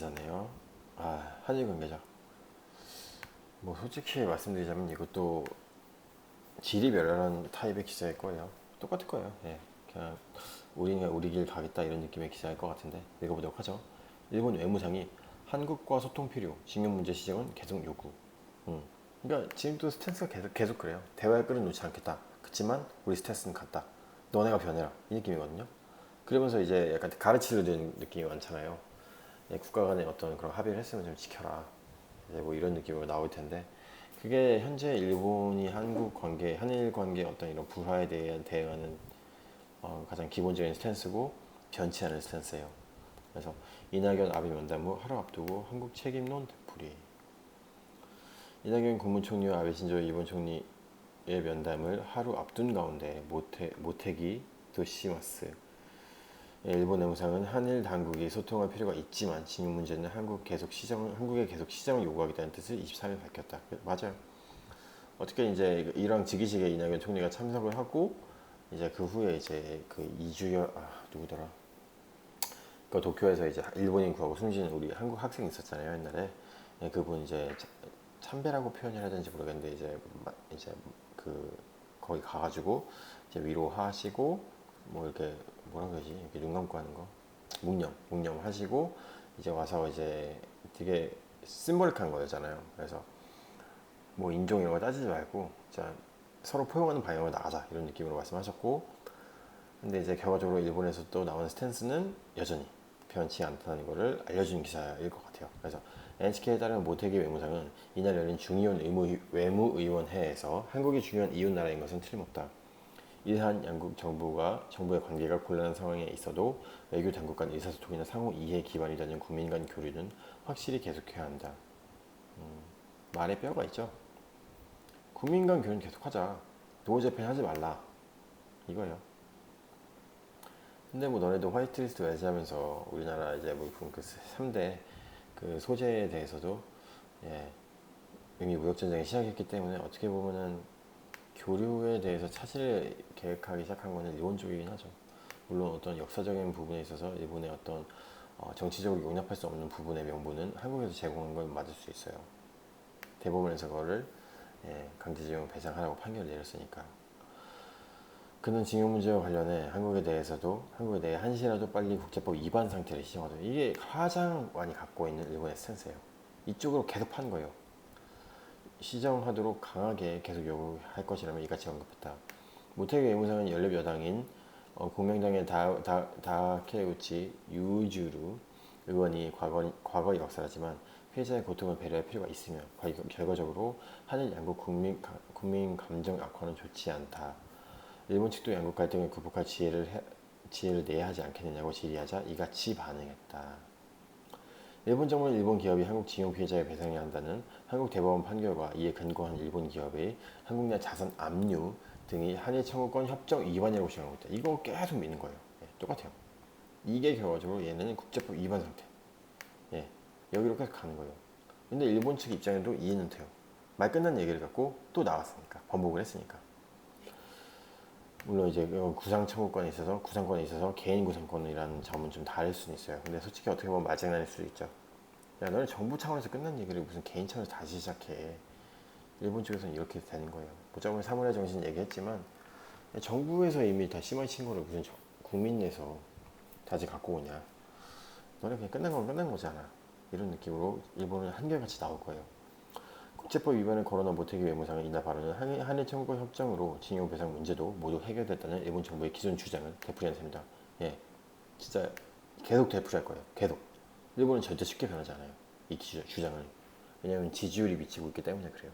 잖아요. 한일 관계자. 뭐 솔직히 말씀드리자면 이것도 지리멸렬한 타입의 기사일 거예요. 똑같을 거예요. 예. 그냥 우리는 우리 길 가겠다 이런 느낌의 기사일 것 같은데 읽어보도록 하죠. 일본 외무상이 한국과 소통 필요, 징용 문제 시정은 계속 요구. 그러니까 지금도 스탠스가 계속 그래요. 대화를 끌어놓지 않겠다. 그렇지만 우리 스탠스는 같다. 너네가 변해라 이 느낌이거든요. 그러면서 이제 약간 가르치려는 느낌이 많잖아요. 예, 국가 간의 어떤 그런 합의를 했으면 좀 지켜라. 이제 뭐 이런 느낌으로 나올 텐데 그게 현재 일본이 한국 관계, 한일 관계 어떤 이런 불화에 대한 대응하는 가장 기본적인 스탠스고 변치 않을 스탠스예요. 그래서 이낙연 아베 면담 후 하루 앞두고 한국 책임론 되풀이. 이낙연 국무총리와 아베 신조 일본 총리의 면담을 하루 앞둔 가운데 모테기 도시마스 일본 외무상은 한일 당국이 소통할 필요가 있지만 징용 문제는 한국에 계속 시정을 요구하겠다는 뜻을 23일 밝혔다. 맞아요. 어떻게 이제 이랑 즉위식에 이낙연 총리가 참석을 하고 이제 그 후에 이제 그 이주열 누구더라? 그 도쿄에서 이제 일본인 구하고 숨진 우리 한국 학생 있었잖아요 옛날에. 예, 그분 이제 참배라고 표현을 해야 되는지 모르겠는데 이제 그 거기 가가지고 이제 위로하시고 뭐 이렇게 뭐라고 해야지 이렇게 눈 감고 하는 거 묵념 하시고 이제 와서 이제 되게 심볼릭한 거잖아요. 그래서 뭐 인종 이런 거 따지지 말고 자 서로 포용하는 방향으로 나가자 이런 느낌으로 말씀하셨고 근데 이제 결과적으로 일본에서 또 나오는 스탠스는 여전히 변치 않다는 것을 알려주는 기사일 것 같아요. 그래서 NHK에 따르면 모태기 외무상은 이날 열린 중의원 외무의원회에서 한국이 중요한 이웃 나라인 것은 틀림없다. 이러한 양국 정부의 관계가 곤란한 상황에 있어도 외교 당국 간 의사소통이나 상호 이해 기반이 되는 국민 간 교류는 확실히 계속해야 한다. 말에 뼈가 있죠. 국민 간 교류는 계속하자. 노제팬 하지 말라. 이거예요. 근데 뭐 너네도 화이트리스트 외세하면서 우리나라 이제 뭐그 3대 그 소재에 대해서도 예, 이미 무역전쟁이 시작했기 때문에 어떻게 보면은 교류에 대해서 차질 계획하기 시작한 거는 일본 쪽이긴 하죠. 물론 어떤 역사적인 부분에 있어서 일본의 어떤 정치적으로 용납할 수 없는 부분의 명분은 한국에서 제공한 건 맞을 수 있어요. 대법원에서 그거를 강제징용 배상하라고 판결을 내렸으니까. 그는 징용 문제와 관련해 한국에 대해 한시라도 빨리 국제법 위반 상태를 시정하자. 이게 가장 많이 갖고 있는 일본의 스탠스예요. 이쪽으로 계속 파는 거예요. 시정하도록 강하게 계속 요구할 것이라며 이같이 언급했다. 모태기 외무상은 연립 여당인 공명당의 다케우치 유주루 의원이 과거의 역사라지만 피해자의 고통을 배려할 필요가 있으며 결과적으로 한일 양국 국민 감정 악화는 좋지 않다. 일본 측도 양국 갈등을 극복할 지혜를 내야 하지 않겠느냐고 질의하자 이같이 반응했다. 일본 정부는 일본 기업이 한국 징용 피해자에 배상해야 한다는 한국 대법원 판결과 이에 근거한 일본 기업의 한국 내 자산 압류 등이 한일 청구권 협정 위반이라고 주장하고 있다. 이거 계속 믿는 거예요. 예, 똑같아요. 이게 결과적으로 얘네는 국제법 위반 상태. 예, 여기로 계속 가는 거예요. 근데 일본 측 입장에도 이해는 돼요. 말 끝난 얘기를 갖고 또 나왔으니까 번복을 했으니까. 물론 이제 구상권에 있어서 개인 구상권이라는 점은 좀 다를 수는 있어요. 근데 솔직히 어떻게 보면 말장난일 수도 있죠. 야, 너는 정부 차원에서 끝난 얘기를 무슨 개인 차원에서 다시 시작해. 일본 쪽에서는 이렇게 되는 거예요. 보자면 사무라이 정신 얘기했지만 정부에서 이미 다 심한 신고를 무슨 국민 내서 다시 갖고 오냐. 너네 그냥 끝난 건 끝난 거잖아. 이런 느낌으로 일본은 한결같이 나올 거예요. 국제법 위반을 거론한 모태기 외무상은 이날 발언은 한일 청구권 협정으로 징용 배상 문제도 모두 해결됐다는 일본 정부의 기존 주장을 되풀이한 셈이다. 예, 진짜 계속 되풀이할 거예요. 계속. 일본은 절대 쉽게 변하지 않아요. 이 주장을. 왜냐하면 지지율이 미치고 있기 때문에 그래요.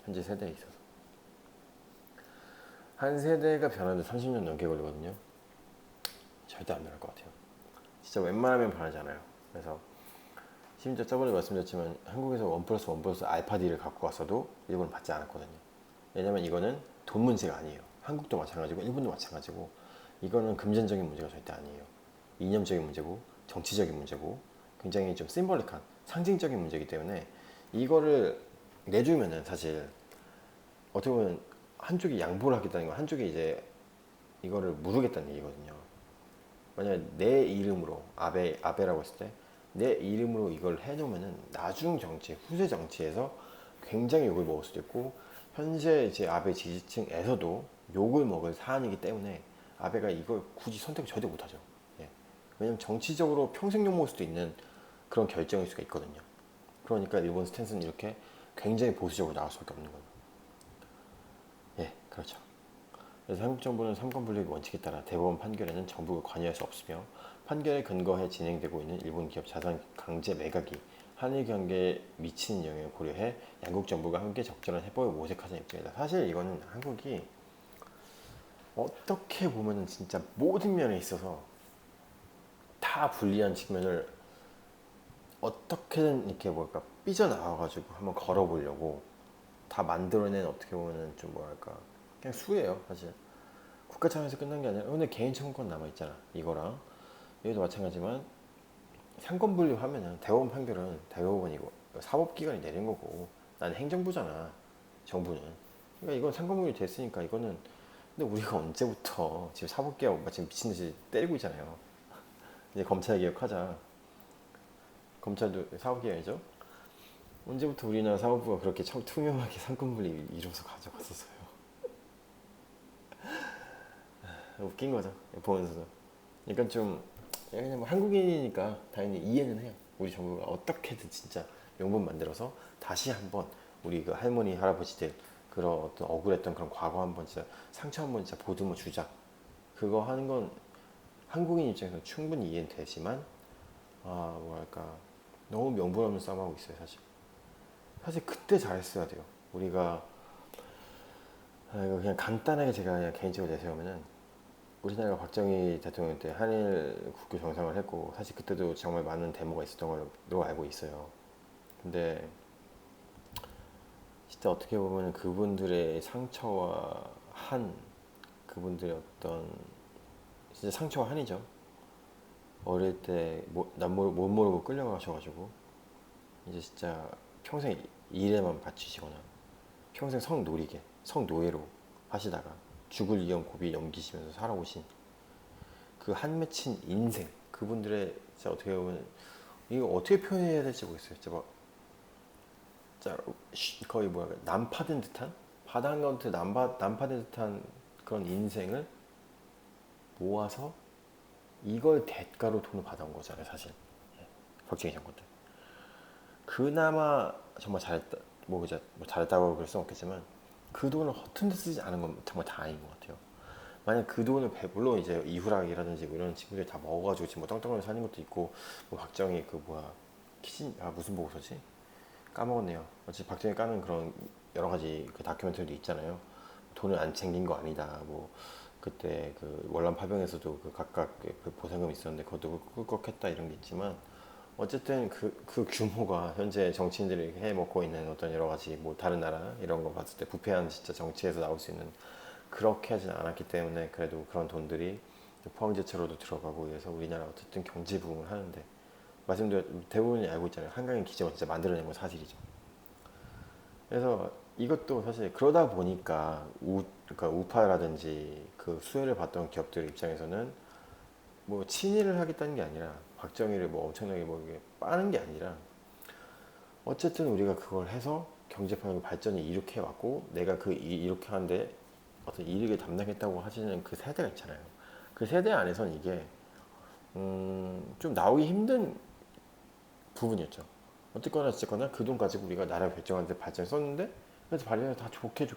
현재 세대에 있어서. 한 세대가 변하는데 30년 넘게 걸리거든요. 절대 안 변할 것 같아요. 진짜 웬만하면 변하지 않아요. 그래서 심지어 저번에 말씀드렸지만 한국에서 1+1+ 알파 D를 갖고 왔어도 일본은 받지 않았거든요. 왜냐면 이거는 돈 문제가 아니에요. 한국도 마찬가지고 일본도 마찬가지고 이거는 금전적인 문제가 절대 아니에요. 이념적인 문제고 정치적인 문제고 굉장히 좀 심볼릭한 상징적인 문제이기 때문에 이거를 내주면은 사실 어떻게 보면 한쪽이 양보를 하겠다는 건 한쪽이 이제 이거를 무르겠다는 얘기거든요. 만약에 내 이름으로 아베라고 했을 때 내 이름으로 이걸 해놓으면은 나중 정치, 후세 정치에서 굉장히 욕을 먹을 수도 있고 현재 이제 아베 지지층에서도 욕을 먹을 사안이기 때문에 아베가 이걸 굳이 선택을 절대 못하죠. 예. 왜냐면 정치적으로 평생 욕 먹을 수도 있는 그런 결정일 수가 있거든요. 그러니까 일본 스탠스는 이렇게 굉장히 보수적으로 나올 수밖에 없는 거예요. 예, 그렇죠. 그래서 한국 정부는 삼권 분립 원칙에 따라 대법원 판결에는 정부가 관여할 수 없으며 판결에 근거해 진행되고 있는 일본 기업 자산 강제 매각이 한일 관계에 미치는 영향을 고려해 양국 정부가 함께 적절한 해법을 모색하자는 입장이다. 사실 이거는 한국이 어떻게 보면은 진짜 모든 면에 있어서 다 불리한 측면을 어떻게든 이렇게 뭘까 삐져나와가지고 한번 걸어보려고 다 만들어낸 어떻게 보면은 좀 뭐랄까 그냥 수예요 사실. 국가 차원에서 끝난 게 아니라 근데 개인 청구권 남아있잖아 이거랑 여기도 마찬가지지만 상권 분립하면은 대법원 판결은 대법원이고 사법기관이 내린 거고 난 행정부잖아 정부는. 그러니까 이건 상권 분립 됐으니까 이거는 근데 우리가 언제부터 지금 사법개혁 지금 미친듯이 때리고 있잖아요. 이제 검찰 개혁하자. 검찰도 사법개혁이죠. 언제부터 우리나라 사법부가 그렇게 참 투명하게 상권 분립 이뤄서 가져갔었어요. 웃긴 거죠 보면서도. 그러니까 좀 그냥 뭐 한국인이니까 당연히 이해는 해요. 우리 정부가 어떻게든 진짜 명분 만들어서 다시 한번 우리 그 할머니 할아버지들 그런 어떤 억울했던 그런 과거 한번 진짜 상처 한번 진짜 보듬어 주자. 그거 하는 건 한국인 입장에서 충분히 이해는 되지만 아 뭐랄까 너무 명분 없는 싸움하고 있어요 사실. 사실 그때 잘했어야 돼요. 우리가 이거 그냥 간단하게 제가 그냥 개인적으로 내세우면은 우리나라가 박정희 대통령 때 한일 국교 정상을 했고 사실 그때도 정말 많은 데모가 있었던 걸로 알고 있어요. 근데 진짜 어떻게 보면 그분들의 상처와 한 그분들의 어떤 진짜 상처와 한이죠. 어릴 때 못 모르고 끌려가셔가지고 이제 진짜 평생 일에만 바치시거나 평생 성노리게 성노예로 하시다가 죽을 위험 고비 넘기시면서 살아오신 그 한 맺힌 인생 그분들의 진짜 어떻게 보면 이거 어떻게 표현해야 될지 모르겠어요. 진짜 막 진짜 거의 뭐야 난파된 듯한 바닷가운데 난파된 듯한 그런 인생을 모아서 이걸 대가로 돈을 받아온 거잖아요 사실. 박정희 정권 때 그나마 정말 잘했다 뭐 이제 뭐 잘했다고 그럴 수는 없겠지만 그 돈을 허튼 데 쓰지 않은 건 정말 다행인 것 같아요. 만약 그 돈을 물론 이제 이후락이라든지 뭐 이런 친구들이 다 먹어가지고 지금 뭐 떵떵거리 사는 것도 있고 뭐 박정희 그 뭐야 무슨 보고서지 까먹었네요. 어차피 박정희 까는 그런 여러 가지 그 다큐멘터리도 있잖아요. 돈을 안 챙긴 거 아니다. 뭐 그때 그 월남 파병에서도 그 각각 그 보상금 있었는데 그것도 꿀꺽했다 이런 게 있지만 어쨌든 그 규모가 현재 정치인들이 해먹고 있는 어떤 여러 가지 뭐 다른 나라 이런 거 봤을 때 부패한 진짜 정치에서 나올 수 있는 그렇게 하진 않았기 때문에 그래도 그런 돈들이 포항제철로도 들어가고 이래서 우리나라 어쨌든 경제 부흥을 하는데 말씀드린 대부분이 알고 있잖아요. 한강의 기적을 진짜 만들어낸 건 사실이죠. 그래서 이것도 사실 그러다 보니까 그러니까 우파라든지 그 수혜를 받던 기업들 입장에서는 뭐 친일을 하겠다는 게 아니라 박정희를 뭐 엄청나게 뭐 이게 빠는 게 아니라 어쨌든 우리가 그걸 해서 경제판을 발전이 이렇게 왔고 내가 이렇게 하는데 어떤 이익을 담당했다고 하시는 그 세대가 있잖아요. 그 세대 안에서는 이게 좀 나오기 힘든 부분이었죠. 어쨌거나 그 돈 가지고 우리가 나라 발전하는데 발전 썼는데 그래서 발전을 다 좋게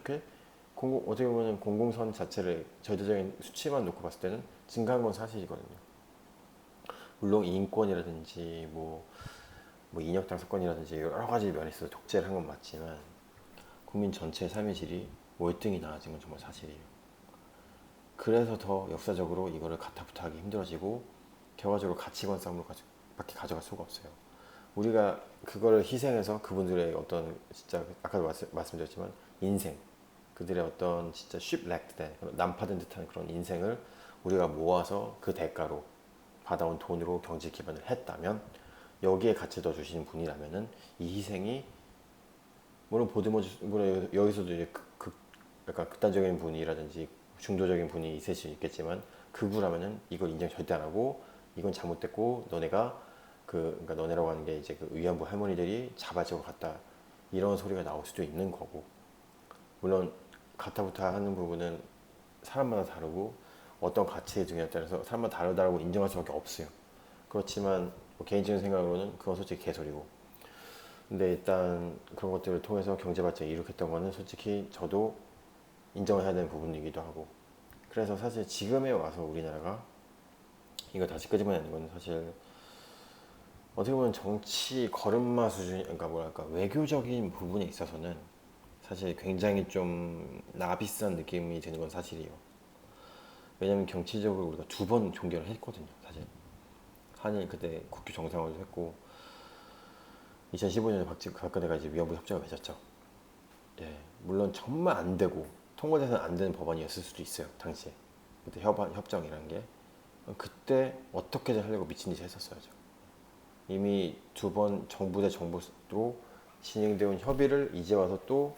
어떻게 보면 공공선 자체를 절대적인 수치만 놓고 봤을 때는 증가한 건 사실이거든요. 물론 인권이라든지 뭐 인혁당 사건이라든지 여러 가지 면에서 독재를 한 건 맞지만 국민 전체의 삶의 질이 월등히 나아진 건 정말 사실이에요. 그래서 더 역사적으로 이거를 가타부타하기 힘들어지고 결과적으로 가치관 싸움으로 밖에 가져갈 수가 없어요. 우리가 그거를 희생해서 그분들의 어떤 진짜 아까도 말씀드렸지만 인생 그들의 어떤 진짜 쉽렉된 난파된 듯한 그런 인생을 우리가 모아서 그 대가로 받아온 돈으로 경제 기반을 했다면 여기에 같이 더 주시는 분이라면은 이 희생이 물론 물론 여기서도 이제 약간 극단적인 분이라든지 중도적인 분이 있을 수 있겠지만 극우라면은 이걸 인정 절대 안 하고 이건 잘못됐고 너네가 그러니까 너네라고 하는 게 이제 그 위안부 할머니들이 자발적으로 갔다 이런 소리가 나올 수도 있는 거고, 물론 가타부타 하는 부분은 사람마다 다르고 어떤 가치의 등에 따라서 사람마다 다르다고 인정할 수밖에 없어요. 그렇지만 뭐 개인적인 생각으로는 그건 솔직히 개소리고, 근데 일단 그런 것들을 통해서 경제 발전을 이룩했던 거는 솔직히 저도 인정을 해야 되는 부분이기도 하고, 그래서 사실 지금에 와서 우리나라가 이거 다시 끄집어내는 건 사실 어떻게 보면 정치 걸음마 수준, 그러니까 뭐랄까 외교적인 부분에 있어서는 사실 굉장히 좀 나비싼 느낌이 드는 건 사실이에요. 왜냐면 정치적으로 우리가 두 번 종결을 했거든요, 사실. 한일 그때 국교 정상화도 했고, 2015년에 박근혜가 이제 위안부 협정을 맺었죠. 예, 물론 정말 안 되고 통과돼서는 안 되는 법안이었을 수도 있어요, 당시에. 그때 협정이라는 게 그때 어떻게든 하려고 미친 듯이 했었어야죠. 이미 두 번 정부 대 정부로 진행되어 온 협의를 이제 와서 또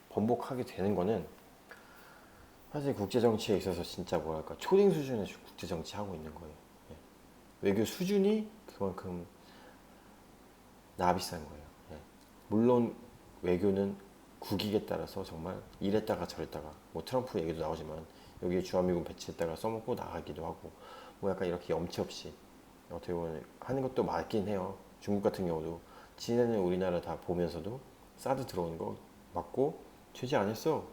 번복하게 되는 거는 사실 국제정치에 있어서 진짜 뭐랄까 초딩 수준의 국제정치 하고 있는 거예요. 예. 외교 수준이 그만큼 나비싼 거예요. 예. 물론 외교는 국익에 따라서 정말 이랬다가 저랬다가 뭐 트럼프 얘기도 나오지만 여기에 주한미군 배치했다가 써먹고 나가기도 하고 뭐 약간 이렇게 염치 없이 어떻게 보면 하는 것도 맞긴 해요. 중국 같은 경우도 지네는 우리나라 다 보면서도 사드 들어오는 거 맞고 제재 안 했어.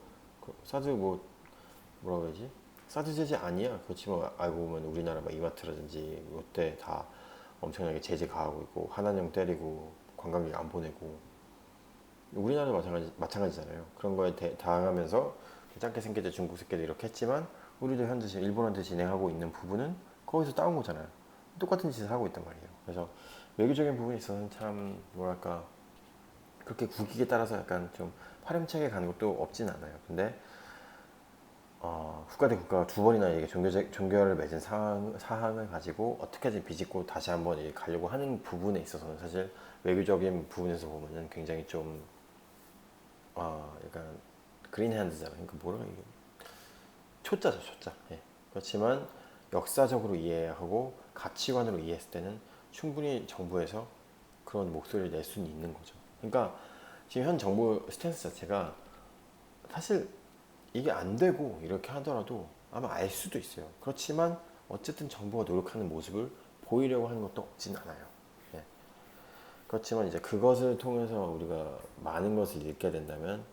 사드 뭐라고 해야지? 사드 제재 아니야. 그렇지만 알고 보면 우리나라 막 이마트라든지 롯데 다 엄청나게 제재 가하고 있고 한한령 때리고 관광객 안 보내고 우리나라도 마찬가지잖아요. 그런 거에 당하면서 짧게 생길 때 중국 새끼도 이렇게 했지만 우리도 현재 일본한테 진행하고 있는 부분은 거기서 따온 거잖아요. 똑같은 짓을 하고 있단 말이에요. 그래서 외교적인 부분에 있어서는 참 뭐랄까 그렇게 국익에 따라서 약간 좀 파렴치하게 가는 것도 없진 않아요. 근데 국가 대 국가가 두 번이나 이게 종교를 맺은 사항을 가지고 어떻게든 비집고 다시 한번 이게 가려고 하는 부분에 있어서는 사실 외교적인 부분에서 보면은 굉장히 좀 약간 그린 핸드잖아요. 그러니까 뭐라 이게 초짜죠, 초짜. 예. 그렇지만 역사적으로 이해하고 가치관으로 이해했을 때는 충분히 정부에서 그런 목소리를 낼 수는 있는 거죠. 그러니까 지금 현 정부 스탠스 자체가 사실 이게 안 되고 이렇게 하더라도 아마 알 수도 있어요. 그렇지만 어쨌든 정부가 노력하는 모습을 보이려고 하는 것도 없진 않아요. 예. 그렇지만 이제 그것을 통해서 우리가 많은 것을 잃게 된다면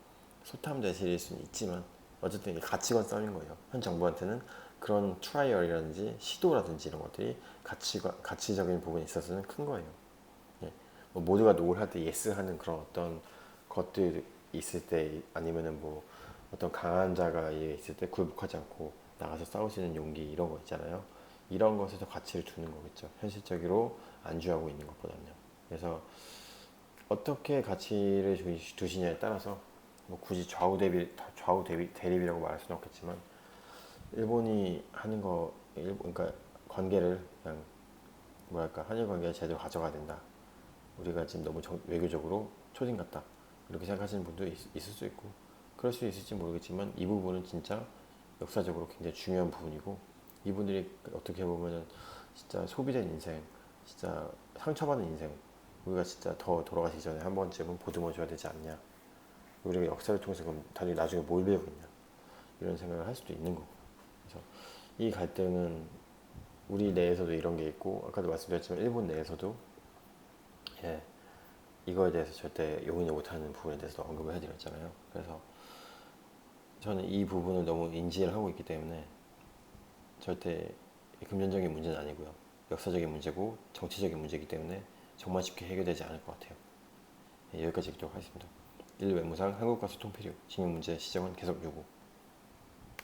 소탐대실일 수는 있지만 어쨌든 이게 가치관 싸움인 거예요. 현 정부한테는 그런 트라이얼이라든지 시도라든지 이런 것들이 가치적인 부분에 있어서는 큰 거예요. 예. 뭐 모두가 노를 할 때 예스 하는 그런 어떤 것들 있을 때 아니면은 뭐 어떤 강한 자가 있을 때 굴복하지 않고 나가서 싸울 수 있는 용기 이런 거 있잖아요. 이런 것에서 가치를 두는 거겠죠. 현실적으로 안주하고 있는 것보다는요. 그래서 어떻게 가치를 두시냐에 따라서 뭐 굳이 좌우 대립이라고 말할 수는 없겠지만 일본이 하는 거 그러니까 관계를 그냥 뭐랄까 한일 관계를 제대로 가져가야 된다. 우리가 지금 너무 외교적으로 초딩 같다. 이렇게 생각하시는 분도 있을 수 있고 그럴 수 있을지 모르겠지만 이 부분은 진짜 역사적으로 굉장히 중요한 부분이고 이분들이 어떻게 보면은 진짜 소비된 인생, 진짜 상처받은 인생 우리가 진짜 더 돌아가시기 전에 한 번쯤은 보듬어 줘야 되지 않냐. 우리가 역사를 통해서 그럼 다들 나중에 뭘 배우겠냐 이런 생각을 할 수도 있는 거고. 그래서 이 갈등은 우리 내에서도 이런 게 있고 아까도 말씀드렸지만 일본 내에서도 예, 이거에 대해서 절대 용인을 못하는 부분에 대해서 언급을 해드렸잖아요. 그래서 저는 이 부분을 너무 인지를 하고 있기 때문에 절대 금전적인 문제는 아니고요. 역사적인 문제고 정치적인 문제이기 때문에 정말 쉽게 해결되지 않을 것 같아요. 예, 여기까지 읽도록 하겠습니다. 1. 외무상 한국과 소통 필요, 징용 문제 시정은 계속 요구.